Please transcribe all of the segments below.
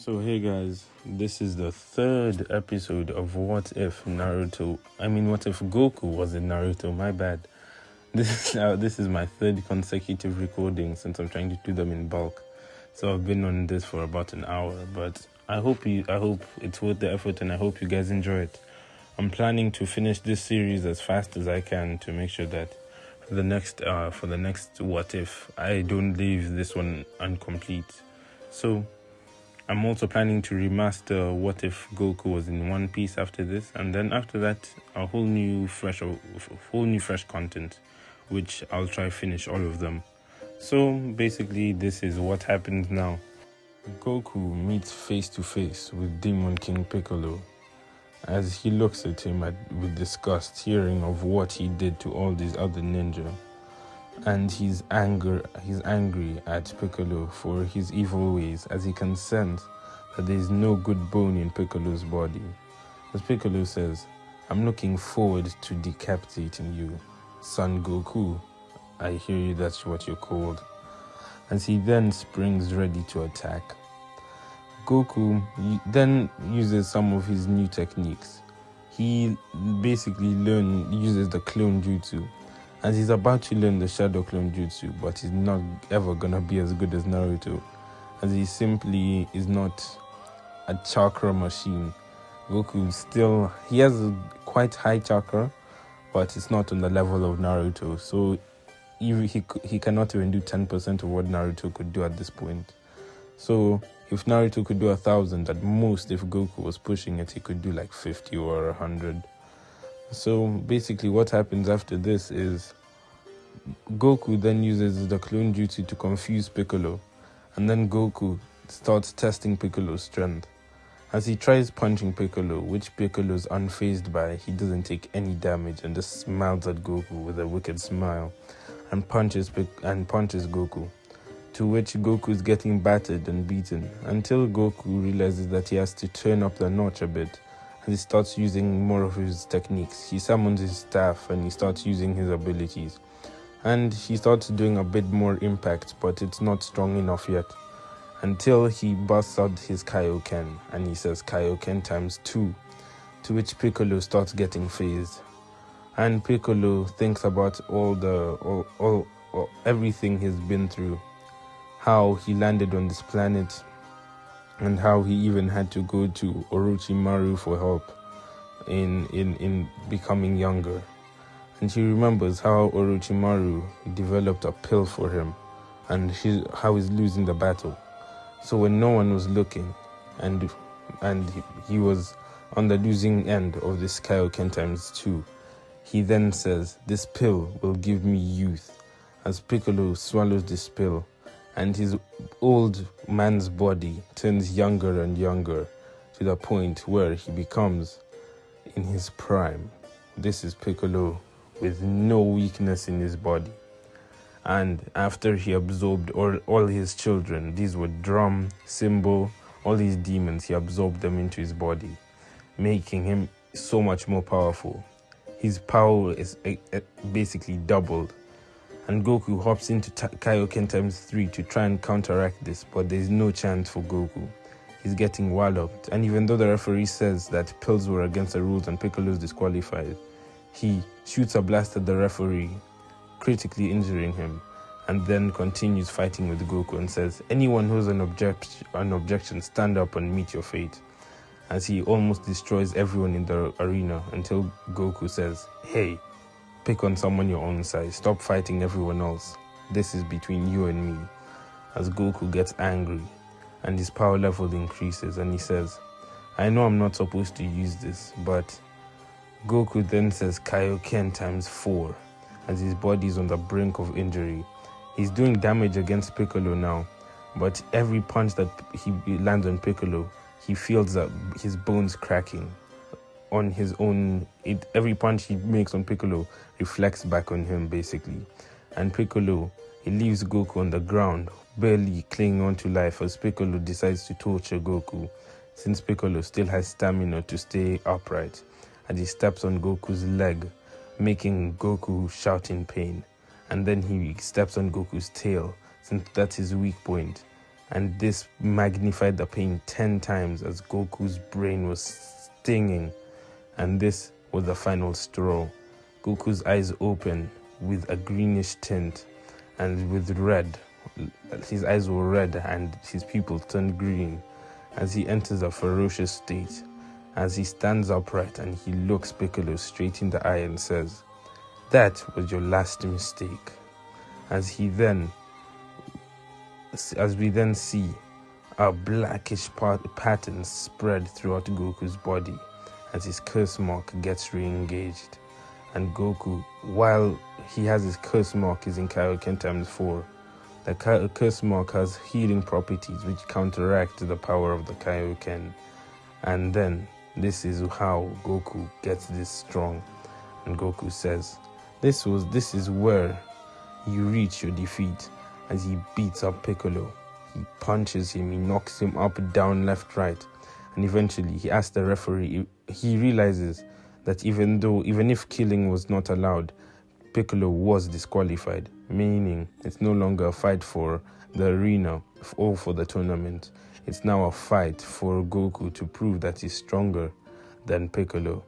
So hey guys, this is the third episode of What If what if Goku was in Naruto? My bad. This is my third consecutive recording since I'm trying to do them in bulk. So I've been on this for about an hour, but I hope it's worth the effort and I hope you guys enjoy it. I'm planning to finish this series as fast as I can to make sure that for the next What If I don't leave this one incomplete. So I'm also planning to remaster What If Goku was in One Piece after this, and then after that, a whole new fresh content, which I'll try finish all of them. So basically, this is what happens now. Goku meets face to face with Demon King Piccolo. As he looks at him with disgust, hearing of what he did to all these other ninja. And he's angry at Piccolo for his evil ways, as he can sense that there is no good bone in Piccolo's body. As Piccolo says, "I'm looking forward to decapitating you, Son Goku. I hear you, that's what you're called." As he then springs ready to attack. Goku then uses some of his new techniques. He basically uses the clone jutsu. And he's about to learn the Shadow Clone Jutsu, but he's not ever gonna be as good as Naruto, as he simply is not a chakra machine. Goku he has a quite high chakra, but it's not on the level of Naruto, so he cannot even do 10% of what Naruto could do at this point. So if Naruto could do 1,000, at most, if Goku was pushing it, he could do like 50 or 100. So basically what happens after this is Goku then uses the clone jutsu to confuse Piccolo, and then Goku starts testing Piccolo's strength. As he tries punching Piccolo, which Piccolo is unfazed by, he doesn't take any damage and just smiles at Goku with a wicked smile and punches Goku, to which Goku is getting battered and beaten until Goku realizes that he has to turn up the notch a bit. And he starts using more of his techniques. He summons his staff and he starts using his abilities. And he starts doing a bit more impact, but it's not strong enough yet. Until he busts out his Kaioken and he says Kaioken times 2, to which Piccolo starts getting phased. And Piccolo thinks about everything he's been through. How he landed on this planet, and how he even had to go to Orochimaru for help in becoming younger. And he remembers how Orochimaru developed a pill for him, and how he's losing the battle. So when no one was looking, and he was on the losing end of this Kaioken times 2, he then says, "This pill will give me youth." As Piccolo swallows this pill, and his old man's body turns younger and younger to the point where he becomes in his prime. This is Piccolo with no weakness in his body. And after he absorbed all his children, these were Drum, Symbol, all these demons, he absorbed them into his body, making him so much more powerful. His power is basically doubled. And Goku hops into Kaioken times 3 to try and counteract this, but there's no chance for Goku. He's getting walloped, and even though the referee says that pills were against the rules and Piccolo is disqualified, he shoots a blast at the referee, critically injuring him, and then continues fighting with Goku and says, "Anyone who has an objection, stand up and meet your fate," as he almost destroys everyone in the arena until Goku says, "Hey, pick on someone your own size. Stop fighting everyone else. This is between you and me." As Goku gets angry and his power level increases, and he says, "I know I'm not supposed to use this," but Goku then says Kaioken times 4 as his body is on the brink of injury. He's doing damage against Piccolo now, but every punch that he lands on Piccolo, he feels that his bones cracking on his own. Every punch he makes on Piccolo reflects back on him, basically. And Piccolo, he leaves Goku on the ground, barely clinging on to life, as Piccolo decides to torture Goku, since Piccolo still has stamina to stay upright, and he steps on Goku's leg, making Goku shout in pain. And then he steps on Goku's tail, since that's his weak point, and this magnified the pain 10 times as Goku's brain was stinging, and this was the final straw. Goku's eyes opened with a greenish tint and with red. His eyes were red and his pupils turned green as he enters a ferocious state. As he stands upright and he looks Piccolo straight in the eye and says, "That was your last mistake." As we then see a blackish pattern spread throughout Goku's body as his curse mark gets re-engaged. And Goku, while he has his curse mark, is in Kaioken times 4. The curse mark has healing properties which counteract the power of the Kaioken. And then this is how Goku gets this strong. And Goku says, this is where you reach your defeat. As he beats up Piccolo, he punches him, he knocks him up, down, left, right. And eventually he asks the referee, he realizes that even if killing was not allowed, Piccolo was disqualified, meaning it's no longer a fight for the arena or for the tournament. It's now a fight for Goku to prove that he's stronger than Piccolo.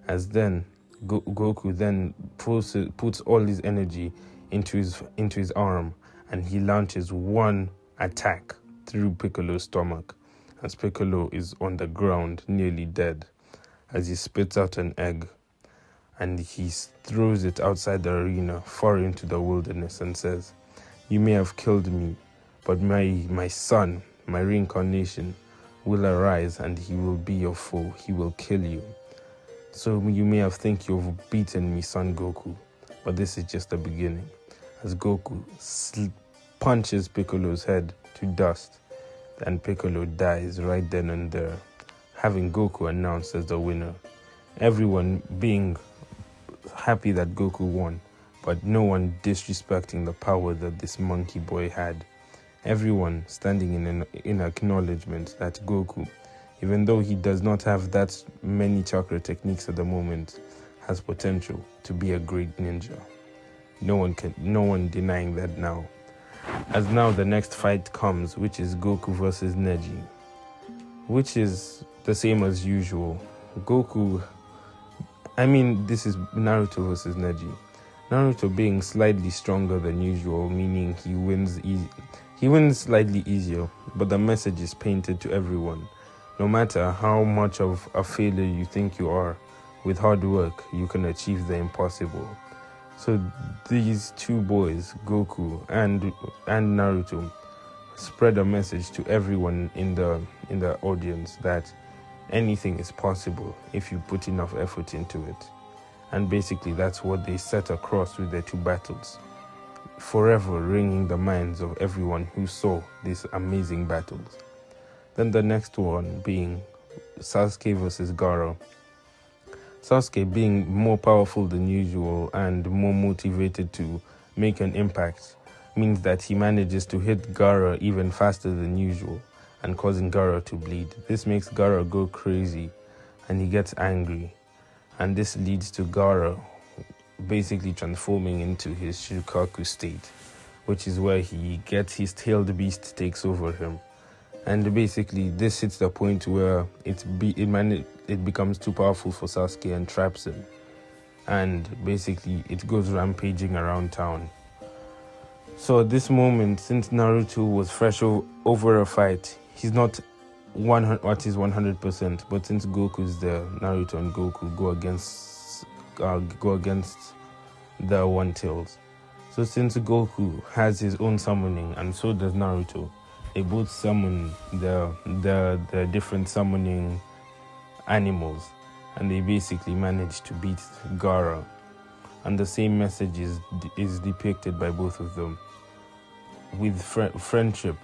As then Goku then puts all his energy into his arm, and he launches one attack through Piccolo's stomach, as Piccolo is on the ground, nearly dead, as he spits out an egg, and he throws it outside the arena, far into the wilderness, and says, "You may have killed me, but my son, my reincarnation, will arise, and he will be your foe. He will kill you. So you may have think you've beaten me, Son Goku, but this is just the beginning." As Goku punches Piccolo's head to dust, and Piccolo dies right then and there, having Goku announced as the winner. Everyone being happy that Goku won, but no one disrespecting the power that this monkey boy had. Everyone standing in acknowledgement that Goku, even though he does not have that many chakra techniques at the moment, has potential to be a great ninja. No one denying that now. As now the next fight comes, which is Goku versus Neji, which is the same as usual. This is Naruto versus Neji. Naruto being slightly stronger than usual, meaning he wins slightly easier, but the message is painted to everyone. No matter how much of a failure you think you are, with hard work, you can achieve the impossible. So these two boys, Goku and Naruto, spread a message to everyone in the audience that anything is possible if you put enough effort into it. And basically that's what they set across with their two battles, forever ringing the minds of everyone who saw these amazing battles. Then the next one being Sasuke versus Gaara. Sasuke, being more powerful than usual and more motivated to make an impact, means that he manages to hit Gaara even faster than usual and causing Gaara to bleed. This makes Gaara go crazy and he gets angry, and this leads to Gaara basically transforming into his Shukaku state, which is where he gets his tailed beast takes over him. And basically this hits the point where it becomes too powerful for Sasuke and traps him. And basically it goes rampaging around town. So at this moment, since Naruto was fresh over a fight, he's not 100%, but since Goku's there, Naruto and Goku go against the One Tails. So since Goku has his own summoning and so does Naruto, they both summon the different summoning animals, and they basically manage to beat Gaara. And the same message is depicted by both of them. With friendship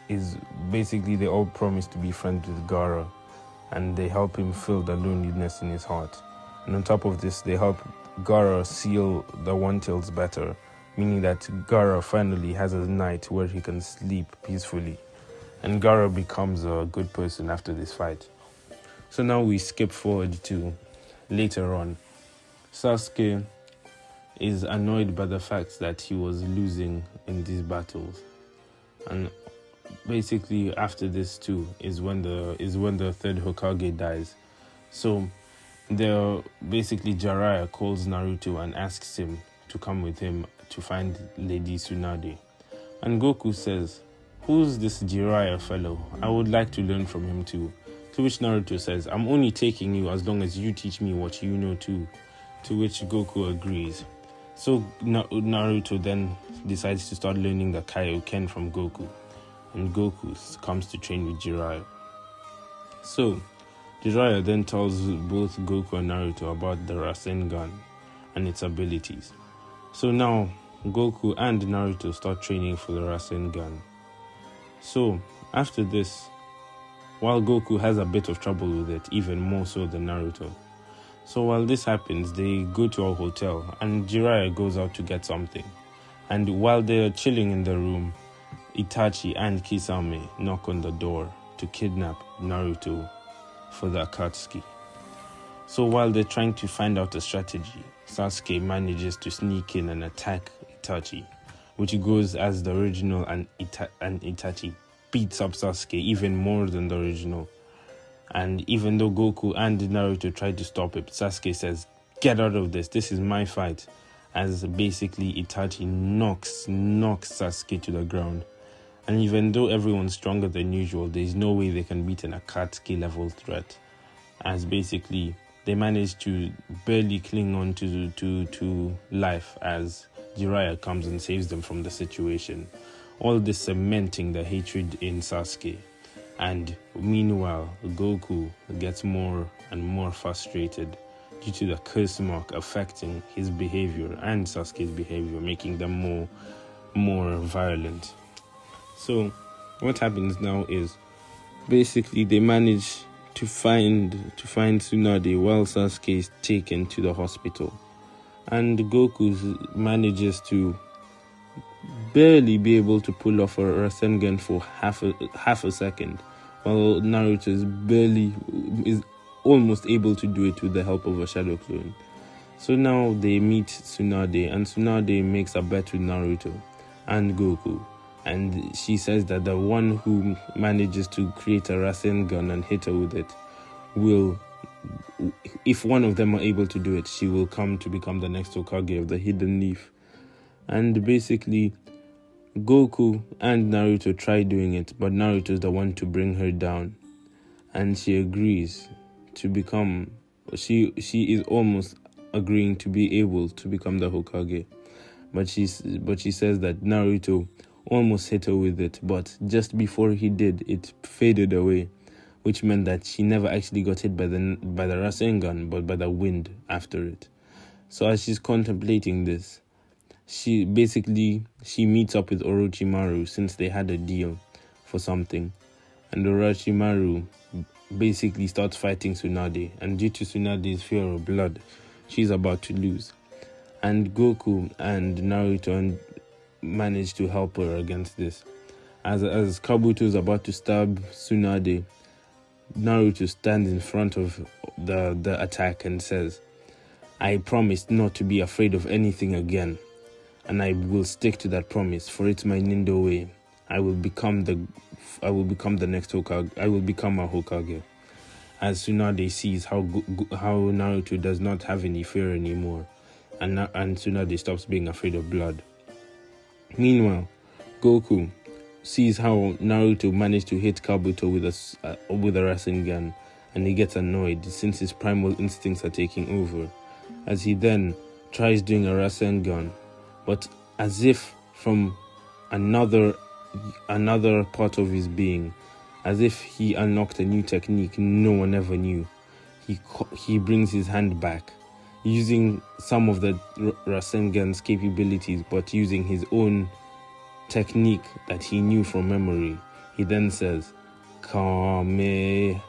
is basically they all promise to be friends with Gaara, and they help him fill the loneliness in his heart. And on top of this, they help Gaara seal the One Tails better, meaning that Gaara finally has a night where he can sleep peacefully. And Gaara becomes a good person after this fight. So now we skip forward to later on. Sasuke is annoyed by the fact that he was losing in these battles. And basically after this too is when the third Hokage dies. So basically Jiraiya calls Naruto and asks him to come with him to find Lady Tsunade. And Goku says, "Who's this Jiraiya fellow? I would like to learn from him too." To which Naruto says, "I'm only taking you as long as you teach me what you know too." To which Goku agrees. So Naruto then decides to start learning the Kaioken from Goku. And Goku comes to train with Jiraiya. So Jiraiya then tells both Goku and Naruto about the Rasengan and its abilities. So now Goku and Naruto start training for the Rasengan. So after this, while Goku has a bit of trouble with it, even more so than Naruto. So while this happens, they go to a hotel and Jiraiya goes out to get something. And while they're chilling in the room, Itachi and Kisame knock on the door to kidnap Naruto for the Akatsuki. So while they're trying to find out a strategy, Sasuke manages to sneak in and attack Itachi, which goes as the original, and Itachi beats up Sasuke even more than the original. And even though Goku and Naruto try to stop it, Sasuke says, "Get out of this is my fight," as basically Itachi knocks Sasuke to the ground. And even though everyone's stronger than usual, there's no way they can beat an Akatsuki level threat, as basically they manage to barely cling on to life as Jiraiya comes and saves them from the situation. All this cementing the hatred in Sasuke. And meanwhile, Goku gets more and more frustrated due to the curse mark affecting his behavior and Sasuke's behavior, making them more violent. So what happens now is basically they manage to find Tsunade while Sasuke is taken to the hospital. And Goku manages to barely be able to pull off a Rasengan for half a second, while Naruto is almost able to do it with the help of a shadow clone. So now they meet Tsunade, and Tsunade makes a bet with Naruto and Goku. And she says that the one who manages to create a Rasengan and hit her with it will, if one of them are able to do it, she will come to become the next Hokage of the Hidden Leaf. And basically, Goku and Naruto try doing it, but Naruto is the one to bring her down. And she agrees to become, she is almost agreeing to be able to become the Hokage. But she says that Naruto almost hit her with it, but just before he did, it faded away, which meant that she never actually got hit by the Rasengan, but by the wind after it. So as she's contemplating this, she meets up with Orochimaru since they had a deal for something. And Orochimaru basically starts fighting Tsunade, and due to Tsunade's fear of blood, she's about to lose. And Goku and Naruto manage to help her against this. As Kabuto is about to stab Tsunade, Naruto stands in front of the attack and says, "I promised not to be afraid of anything again, and I will stick to that promise, for it's my Nindo way. I will become the next Hokage. I will become a Hokage." As Tsunade sees how Naruto does not have any fear anymore, and Tsunade stops being afraid of blood. Meanwhile, Goku sees how Naruto managed to hit Kabuto with a Rasengan, and he gets annoyed since his primal instincts are taking over, as he then tries doing a Rasengan, but as if from another part of his being, as if he unlocked a new technique no one ever knew. He brings his hand back, using some of the Rasengan's capabilities, but using his own technique that he knew from memory. He then says, "Kamehameha,"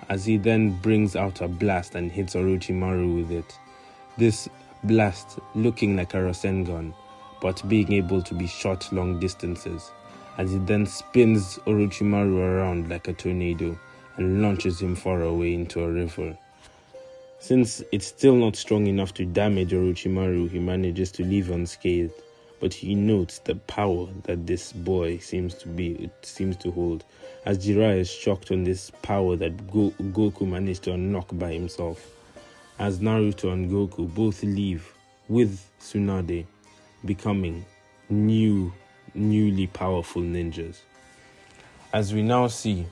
as he then brings out a blast and hits Orochimaru with it. This blast looking like a Rasengan, but being able to be shot long distances, as he then spins Orochimaru around like a tornado and launches him far away into a river. Since it's still not strong enough to damage Orochimaru, he manages to leave unscathed, but he notes the power that this boy seems to hold. As Jiraiya is shocked on this power that Goku managed to unlock by himself. As Naruto and Goku both leave with Tsunade, becoming newly powerful ninjas. As we now see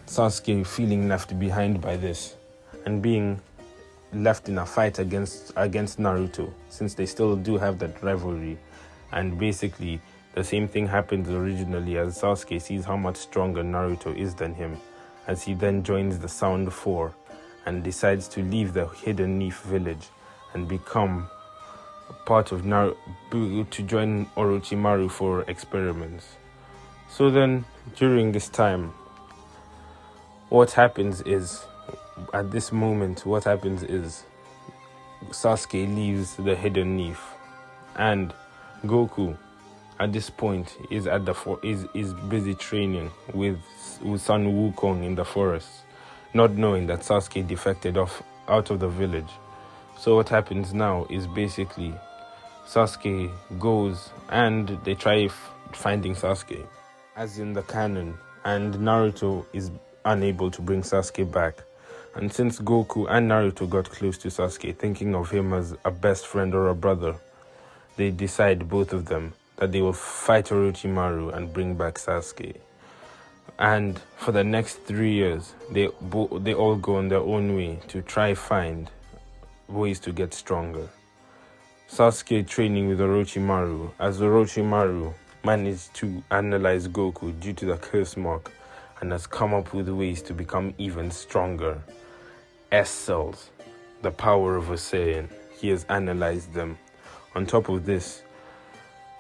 Sasuke feeling left behind by this and being left in a fight against Naruto, since they still do have that rivalry, and basically the same thing happens originally as Sasuke sees how much stronger Naruto is than him, as he then joins the Sound Four and decides to leave the Hidden Leaf village and become part of to join Orochimaru for experiments. So then, during this time, what happens is Sasuke leaves the Hidden Leaf, and Goku, at this point, is busy training with Sun Wukong in the forest, not knowing that Sasuke defected out of the village. So what happens now is basically Sasuke goes and they try finding Sasuke, as in the canon, and Naruto is unable to bring Sasuke back. And since Goku and Naruto got close to Sasuke, thinking of him as a best friend or a brother, they decide, both of them, that they will fight Orochimaru and bring back Sasuke. And for the next 3 years, they all go on their own way to try find ways to get stronger. Sasuke training with Orochimaru, as Orochimaru managed to analyze Goku due to the curse mark and has come up with ways to become even stronger. S-cells, the power of a Saiyan, he has analyzed them. On top of this,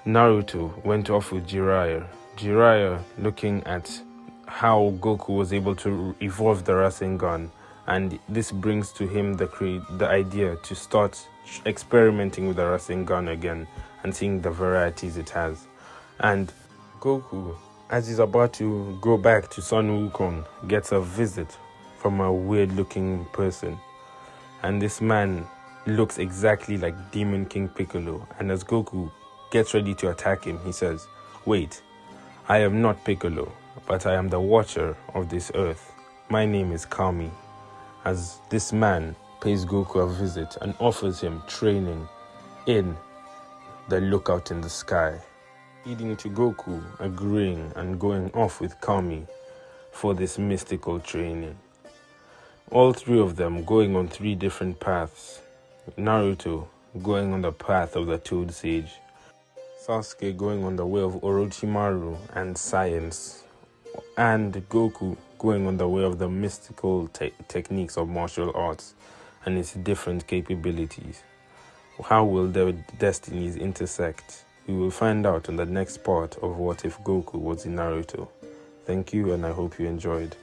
Naruto went off with Jiraiya. Jiraiya looking at how Goku was able to evolve the Rasengan, and this brings to him the idea to start experimenting with the Rasengan again and seeing the varieties it has. And Goku, as he's about to go back to Sun Wukong, gets a visit from a weird-looking person. And this man looks exactly like Demon King Piccolo. And as Goku gets ready to attack him, he says, "Wait, I am not Piccolo, but I am the Watcher of this earth. My name is Kami." As this man pays Goku a visit and offers him training in the Lookout in the Sky, leading to Goku agreeing and going off with Kami for this mystical training. All three of them going on 3 different paths. Naruto going on the path of the Toad Sage, Sasuke going on the way of Orochimaru and science, and Goku going on the way of the mystical techniques of martial arts and its different capabilities. How will their destinies intersect? We will find out on the next part of What If Goku Was in Naruto. Thank you, and I hope you enjoyed.